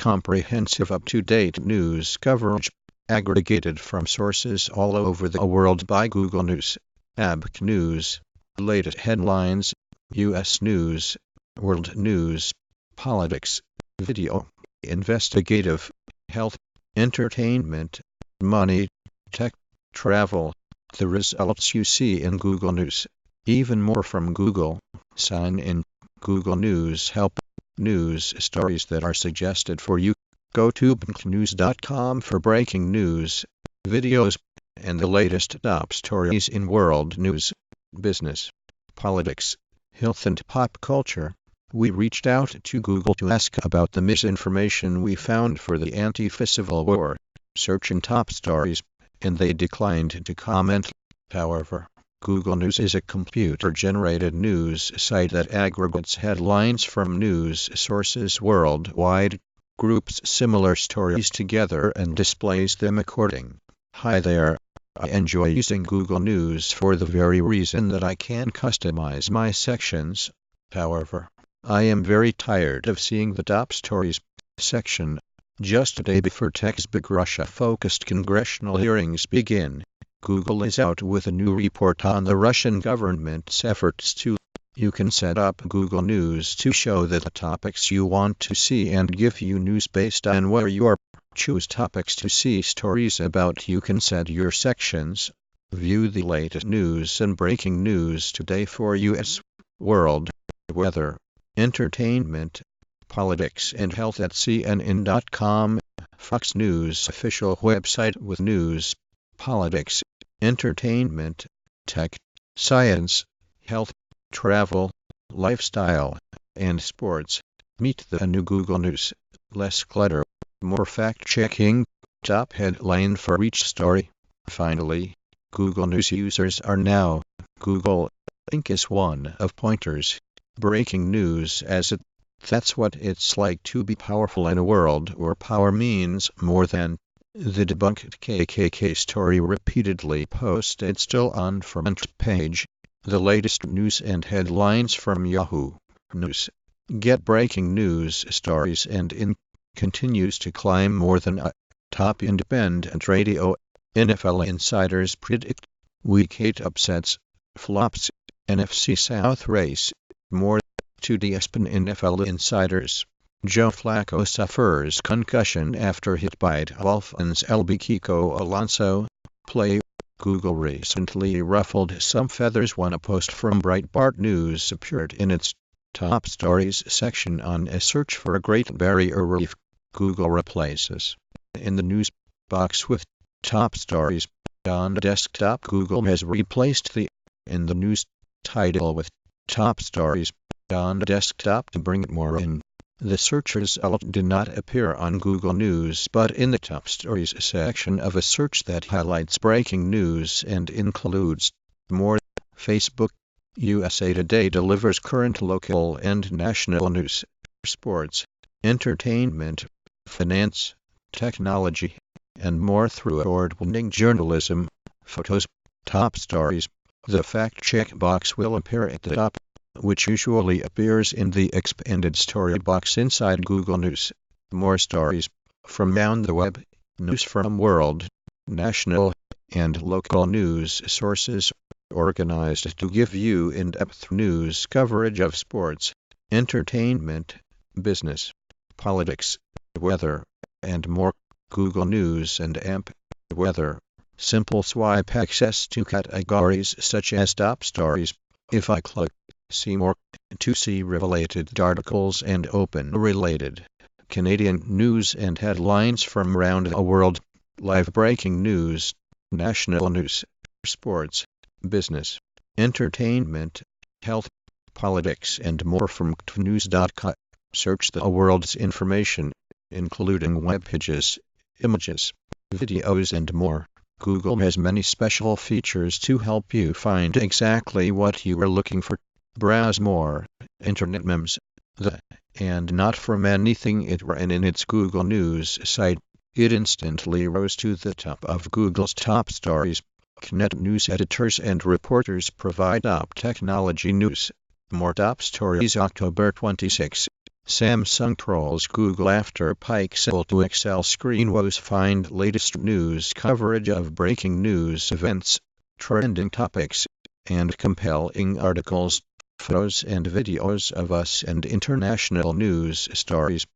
comprehensive up-to-date news coverage, aggregated from sources all over the world by Google News, ABC News, latest headlines, U.S. news, world news, politics, video, investigative, health, entertainment, money, tech, travel, the results you see in Google News. Even more from Google. Sign in. Google News Help. News stories that are suggested for you. Go to bknews.com for breaking news, videos, and the latest top stories in world news, business, politics, health, and pop culture. We reached out to Google to ask about the misinformation we found for the Antifa Civil War, searching top stories, and they declined to comment. However, Google News is a computer-generated news site that aggregates headlines from news sources worldwide, groups similar stories together, and displays them according. Hi there. I enjoy using Google News for the very reason that I can customize my sections. However, I am very tired of seeing the top stories section just a day before Tech's big Russia-focused congressional hearings begin. Google is out with a new report on the Russian government's efforts to. You can set up Google News to show the topics you want to see and give you news based on where you are. Choose topics to see stories about. You can set your sections. View the latest news and breaking news today for U.S., world, weather, entertainment, politics, and health at CNN.com, Fox News official website with news, politics, entertainment, tech, science, health, travel, lifestyle, and sports. Meet the new Google News. Less clutter, more fact-checking, top headline for each story. Finally, Google News users are now. Google Inc. is one of pointers. Breaking news as it. That's what it's like to be powerful in a world where power means more than. The debunked KKK story repeatedly posted still on front page. The latest news and headlines from Yahoo News. Get breaking news stories and in. Continues to climb more than a. Top independent radio. NFL insiders predict. Week 8 upsets. Flops. NFC South race. More. To ESPN NFL insiders. Joe Flacco suffers concussion after hit by Dolphins LB Kiko Alonso. Play. Google recently ruffled some feathers when a post from Breitbart News appeared in its top stories section on a search for a Great Barrier Reef. Google replaces in the news box with top stories. On desktop, Google has replaced the in the news title with top stories. On desktop to bring it more in. The search result did not appear on Google News but in the top stories section of a search that highlights breaking news and includes more. Facebook. USA Today delivers current local and national news, sports, entertainment, finance, technology, and more through award-winning journalism, photos, top stories. The fact-check box will appear at the top, which usually appears in the expanded story box inside Google News. More stories from around the web, news from world, national, and local news sources, organized to give you in-depth news coverage of sports, entertainment, business, politics, weather, and more. Google News and AMP Weather. Simple swipe access to categories such as top stories. If I click See More, to see related articles and open related Canadian news and headlines from around the world, live breaking news, national news, sports, business, entertainment, health, politics, and more from knews.com. Search the world's information, including web pages, images, videos, and more. Google has many special features to help you find exactly what you are looking for. Browse more, internet memes, and not from anything it ran in its Google News site. It instantly rose to the top of Google's top stories. CNET news editors and reporters provide top technology news. More top stories October 26. Samsung trolls Google after Pixel to Excel screen woes. Find latest news coverage of breaking news events, trending topics, and compelling articles, photos and videos of us and international news stories.